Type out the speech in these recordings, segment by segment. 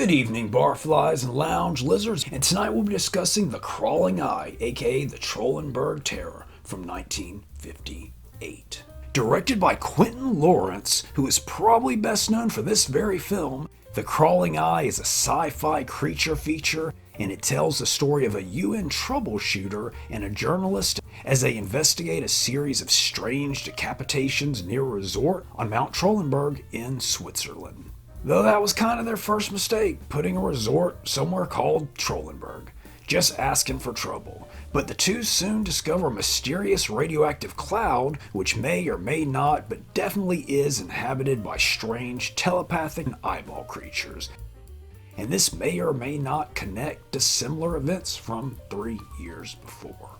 Good evening, barflies and lounge lizards, and tonight we'll be discussing The Crawling Eye, aka the Trollenberg Terror, from 1958. Directed by Quentin Lawrence, who is probably best known for this very film, The Crawling Eye is a sci-fi creature feature, and it tells the story of a UN troubleshooter and a journalist as they investigate a series of strange decapitations near a resort on Mount Trollenberg in Switzerland. Though that was kind of their first mistake, putting a resort somewhere called Trollenberg. Just asking for trouble. But the two soon discover a mysterious radioactive cloud, which may or may not, but definitely is inhabited by strange telepathic and eyeball creatures. And this may or may not connect to similar events from 3 years before.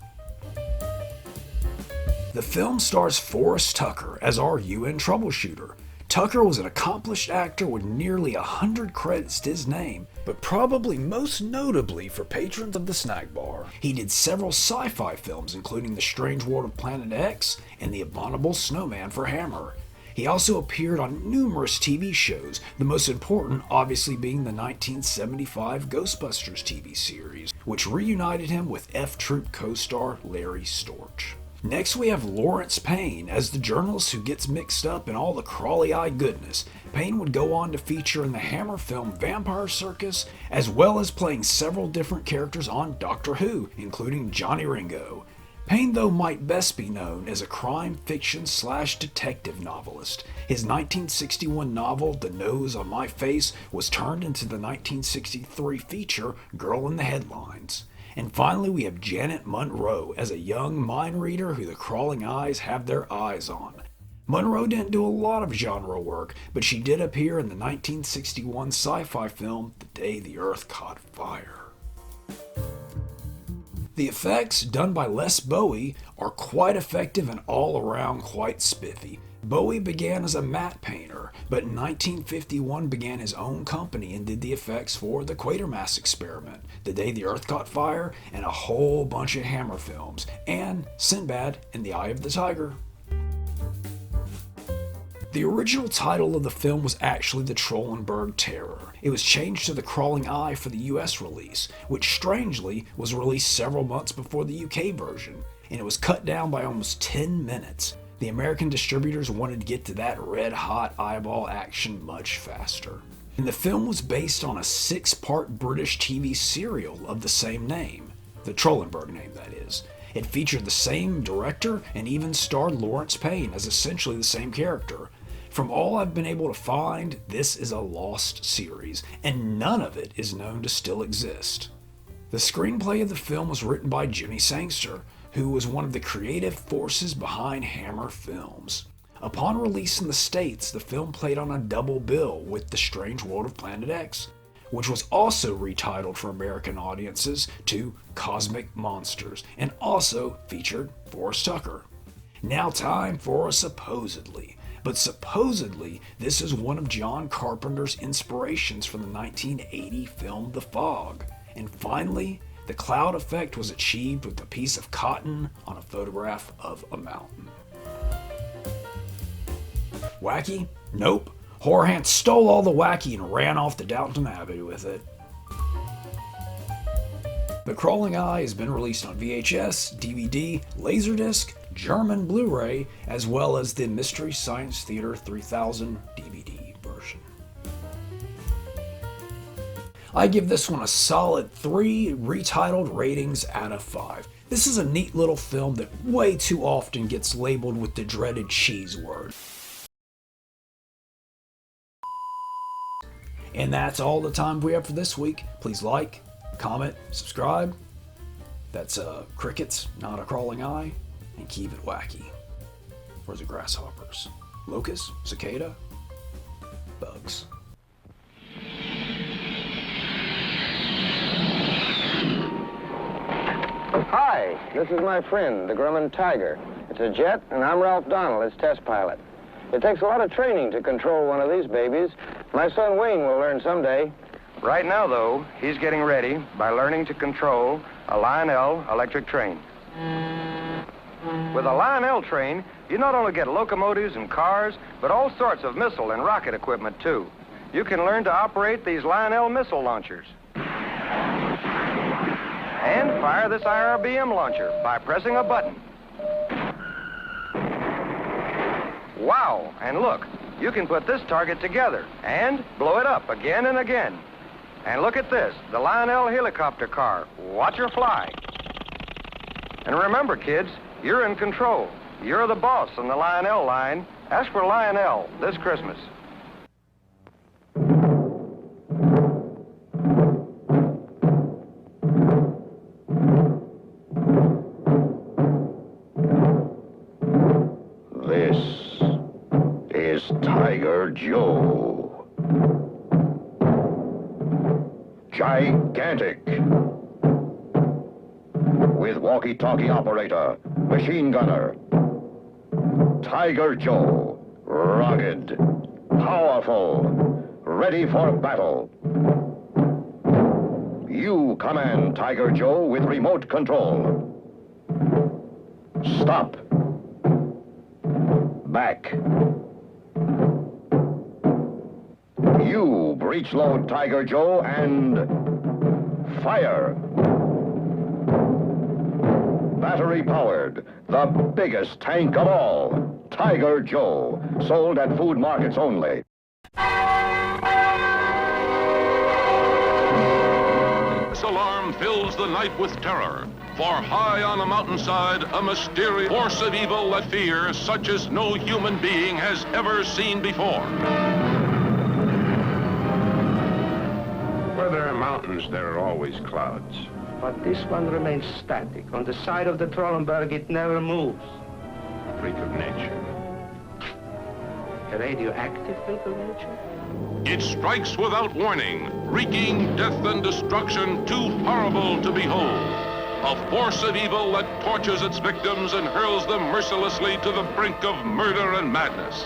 The film stars Forrest Tucker as our UN troubleshooter. Tucker was an accomplished actor with nearly 100 credits to his name, but probably most notably for patrons of the snack bar. He did several sci-fi films, including The Strange World of Planet X and The Abominable Snowman for Hammer. He also appeared on numerous TV shows, the most important obviously being the 1975 Ghostbusters TV series, which reunited him with F-Troop co-star Larry Storch. Next we have Lawrence Payne as the journalist who gets mixed up in all the crawly-eyed goodness. Payne would go on to feature in the Hammer film Vampire Circus, as well as playing several different characters on Doctor Who, including Johnny Ringo. Payne, though, might best be known as a crime fiction / detective novelist. His 1961 novel, The Nose on My Face, was turned into the 1963 feature Girl in the Headlines. And finally, we have Janet Monroe as a young mind reader who the Crawling Eyes have their eyes on. Monroe didn't do a lot of genre work, but she did appear in the 1961 sci-fi film The Day the Earth Caught Fire. The effects, done by Les Bowie, are quite effective and all around quite spiffy. Bowie began as a matte painter, but in 1951 began his own company and did the effects for The Quatermass Experiment, The Day the Earth Caught Fire, and a whole bunch of Hammer films, and Sinbad and the Eye of the Tiger. The original title of the film was actually The Trollenberg Terror. It was changed to The Crawling Eye for the US release, which strangely was released several months before the UK version, and it was cut down by almost 10 minutes. The American distributors wanted to get to that red-hot eyeball action much faster. And the film was based on a 6-part British TV serial of the same name. The Trollenberg name, that is. It featured the same director and even starred Lawrence Payne as essentially the same character. From all I've been able to find, this is a lost series, and none of it is known to still exist. The screenplay of the film was written by Jimmy Sangster, who was one of the creative forces behind Hammer Films. Upon release in the States, the film played on a double bill with The Strange World of Planet X, which was also retitled for American audiences to Cosmic Monsters, and also featured Forrest Tucker. Now time for a supposedly. But supposedly, this is one of John Carpenter's inspirations for the 1980 film The Fog. And finally, the cloud effect was achieved with a piece of cotton on a photograph of a mountain. Wacky? Nope. Horrorhand stole all the wacky and ran off to Downton Abbey with it. The Crawling Eye has been released on VHS, DVD, Laserdisc, German Blu-ray, as well as the Mystery Science Theater 3000 DVD version. I give this one a solid 3 retitled ratings out of 5. This is a neat little film that way too often gets labeled with the dreaded cheese word. And that's all the time we have for this week. Please like, comment, subscribe. That's crickets, not a crawling eye. And keep it wacky. Where's the grasshoppers? Locusts? Cicada? Bugs. Hi, this is my friend, the Grumman Tiger. It's a jet, and I'm Ralph Donnell, its test pilot. It takes a lot of training to control one of these babies. My son Wayne will learn someday. Right now, though, he's getting ready by learning to control a Lionel electric train. With a Lionel train, you not only get locomotives and cars, but all sorts of missile and rocket equipment, too. you can learn to operate these Lionel missile launchers. And fire this IRBM launcher by pressing a button. Wow, and look, you can put this target together and blow it up again and again. And look at this, the Lionel helicopter car. Watch her fly. And remember, kids, you're in control. You're the boss on the Lionel line. Ask for Lionel this Christmas. This is Tiger Joe. Gigantic. With walkie-talkie operator, machine gunner. Tiger Joe. Rugged. Powerful. Ready for battle. You command Tiger Joe with remote control. Stop. Back. You breech load Tiger Joe and fire. Battery powered, the biggest tank of all. Tiger Joe, sold at food markets only. This alarm fills the night with terror. For high on a mountainside, a mysterious force of evil that fears such as no human being has ever seen before. Where there are mountains, there are always clouds. But this one remains static. On the side of the Trollenberg, it never moves. Freak of nature. A radioactive freak of nature? It strikes without warning, wreaking death and destruction too horrible to behold. A force of evil that tortures its victims and hurls them mercilessly to the brink of murder and madness.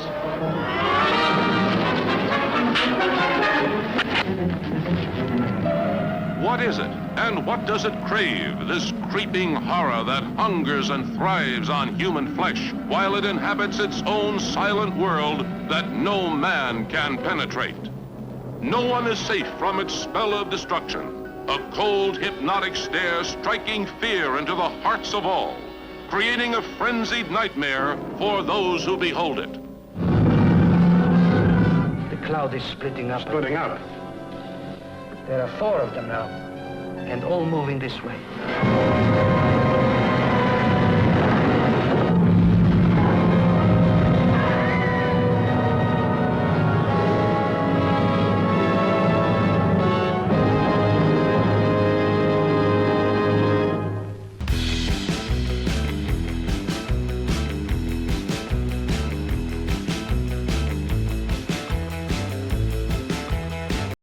What is it, and what does it crave, this creeping horror that hungers and thrives on human flesh, while it inhabits its own silent world that no man can penetrate? No one is safe from its spell of destruction. A cold, hypnotic stare striking fear into the hearts of all, creating a frenzied nightmare for those who behold it. The cloud is splitting up. Splitting out. There are 4 of them now, and all moving this way.